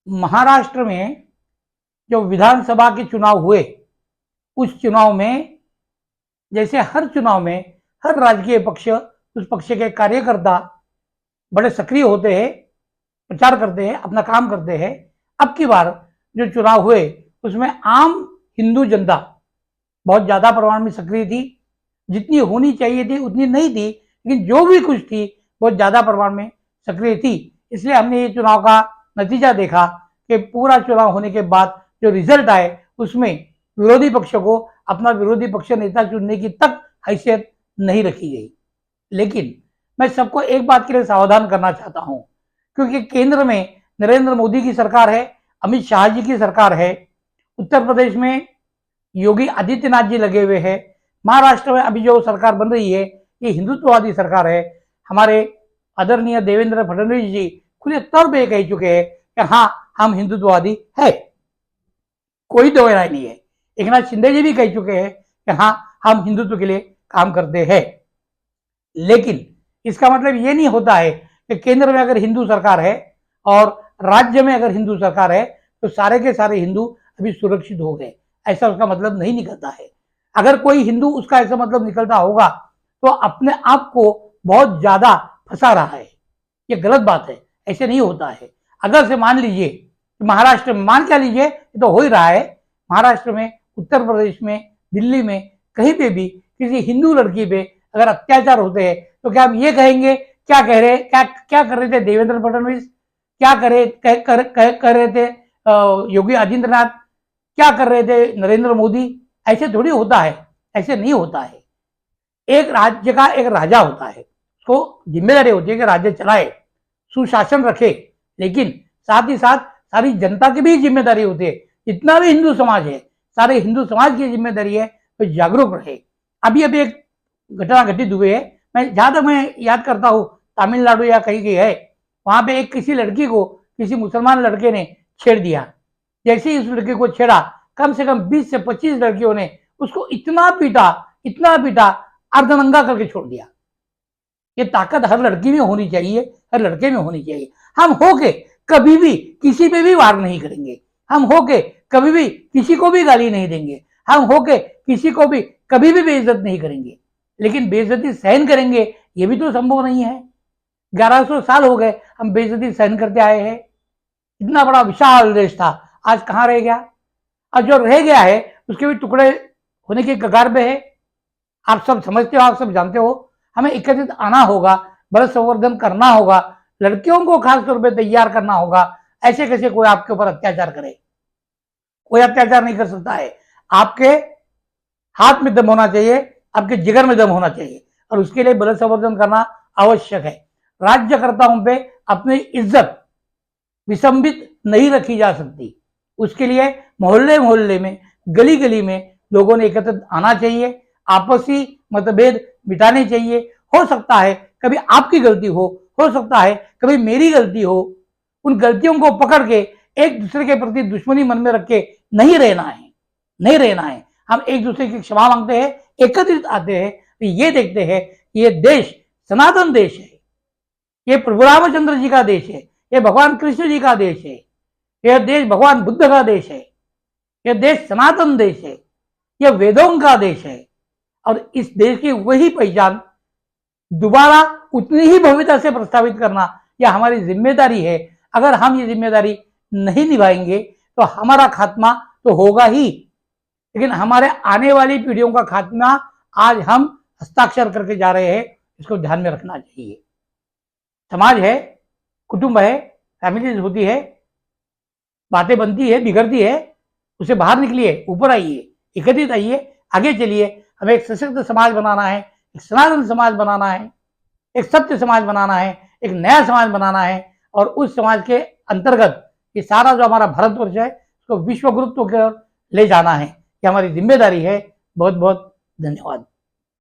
महाराष्ट्र में जो विधानसभा के चुनाव हुए, उस चुनाव में जैसे हर चुनाव में हर राजकीय पक्ष, उस पक्ष के कार्यकर्ता बड़े सक्रिय होते हैं, प्रचार करते हैं, अपना काम करते हैं। अब की बार जो चुनाव हुए उसमें आम हिंदू जनता बहुत ज्यादा परिमाण में सक्रिय थी। जितनी होनी चाहिए थी उतनी नहीं थी, लेकिन जो भी कुछ थी बहुत ज्यादा परिमाण में सक्रिय थी। इसलिए हमने ये चुनाव का नतीजा देखा कि पूरा चुनाव होने के बाद जो रिजल्ट आए उसमें विरोधी पक्ष को अपना विरोधी पक्ष नेता चुनने की तक हैसियत नहीं रखी गई। लेकिन मैं सबको एक बात के लिए सावधान करना चाहता हूं, क्योंकि केंद्र में नरेंद्र मोदी की सरकार है, अमित शाह जी की सरकार है, उत्तर प्रदेश में योगी आदित्यनाथ जी लगे हुए हैं, महाराष्ट्र में अभी जो सरकार बन रही है ये हिंदुत्ववादी सरकार है। हमारे आदरणीय देवेंद्र फडणवीस जी खुले तौर पे कह चुके हैं कि हाँ हम हिंदुत्ववादी है, कोई दो राय नहीं है। एक नाथ शिंदे जी भी कह चुके हैं कि हाँ हम हिंदुत्व के लिए काम करते हैं। लेकिन इसका मतलब ये नहीं होता है कि केंद्र में अगर हिंदू सरकार है और राज्य में अगर हिंदू सरकार है तो सारे के सारे हिंदू अभी सुरक्षित हो गए, ऐसा उसका मतलब नहीं निकलता है। अगर कोई हिंदू उसका ऐसा मतलब निकलता होगा तो अपने आप को बहुत ज्यादा फंसा रहा है, ये गलत बात है, ऐसे नहीं होता है। अगर से मान लीजिए महाराष्ट्र में, मान क्या लीजिए तो हो ही रहा है, महाराष्ट्र में, उत्तर प्रदेश में, दिल्ली में, कहीं पे भी किसी हिंदू लड़की पे अगर अत्याचार होते हैं तो क्या हम ये कहेंगे क्या कह रहे क्या कर रहे थे देवेंद्र फडणवीस, क्या कर रहे थे योगी आदित्यनाथ, क्या कर रहे थे नरेंद्र मोदी? ऐसे थोड़ी होता है, ऐसे नहीं होता है। एक राज्य का एक राजा होता है, उसको जिम्मेदारी होती है कि राज्य चलाए, सुशासन रखे, लेकिन साथ ही साथ सारी जनता की भी जिम्मेदारी होती है। जितना भी हिंदू समाज है, सारे हिंदू समाज की जिम्मेदारी है तो जागरूक रहे। अभी एक घटना घटित हुई है, मैं जहां तक मैं याद करता हूँ तमिलनाडु या कहीं की है, वहां पे एक किसी लड़की को किसी मुसलमान लड़के ने छेड़ दिया। जैसे ही उस लड़के को छेड़ा, कम से कम 20 से 25 लड़कियों ने उसको इतना पीटा, अर्धनंगा करके छोड़ दिया। ये ताकत हर लड़की में होनी चाहिए, हर लड़के में होनी चाहिए। हम होके कभी भी किसी पे भी वार नहीं करेंगे, हम होके कभी भी किसी को भी गाली नहीं देंगे, हम होके किसी को भी कभी भी बेइज्जत नहीं करेंगे। लेकिन बेइज्जती सहन करेंगे ये भी तो संभव नहीं है। 1100 साल हो गए हम बेइज्जती सहन करते आए हैं। इतना बड़ा विशाल देश था, आज कहां रह गया? और जो रह गया है उसके भी टुकड़े होने के कगार पे है। आप सब समझते हो, आप सब जानते हो, हमें एकत्रित आना होगा, बल संवर्धन करना होगा, लड़कियों को खास तौर पे तैयार करना होगा। ऐसे कैसे कोई आपके ऊपर अत्याचार करे? कोई अत्याचार नहीं कर सकता है। आपके हाथ में दम होना चाहिए, आपके जिगर में दम होना चाहिए, और उसके लिए बल संवर्धन करना आवश्यक है। राज्यकर्ताओं पे अपनी इज्जत विसंबित नहीं रखी जा सकती। उसके लिए मोहल्ले मोहल्ले में, गली गली में लोगों ने एकत्रित आना चाहिए, आपसी मतभेद मिटाने चाहिए। हो सकता है कभी आपकी गलती हो सकता है कभी मेरी गलती हो। उन गलतियों को पकड़ के एक दूसरे के प्रति दुश्मनी मन में रख के नहीं रहना है। हम एक दूसरे की क्षमा मांगते हैं, एकत्रित आते हैं, तो ये देखते हैं कि ये देश सनातन देश है, ये प्रभु रामचंद्र जी का देश है, ये भगवान कृष्ण जी का देश है, यह देश भगवान बुद्ध का देश है, यह देश सनातन देश है, यह वेदों का देश है। और इस देश की वही पहचान दोबारा उतनी ही भव्यता से प्रस्तावित करना यह हमारी जिम्मेदारी है। अगर हम ये जिम्मेदारी नहीं निभाएंगे तो हमारा खात्मा तो होगा ही, लेकिन हमारे आने वाली पीढ़ियों का खात्मा आज हम हस्ताक्षर करके जा रहे हैं, इसको ध्यान में रखना चाहिए। समाज है, कुटुंब है, फैमिली होती है, बातें बनती है, बिगड़ती है, उसे बाहर निकलिए, ऊपर आइए, एकत्रित आइए, आगे चलिए। हमें एक सशक्त समाज बनाना है, एक सनातन समाज बनाना है, एक सत्य समाज बनाना है, एक नया समाज बनाना है, और उस समाज के अंतर्गत ये सारा जो हमारा भारतवर्ष है उसको विश्व गुरुत्व की ओर ले जाना है। ये हमारी जिम्मेदारी है। बहुत बहुत धन्यवाद।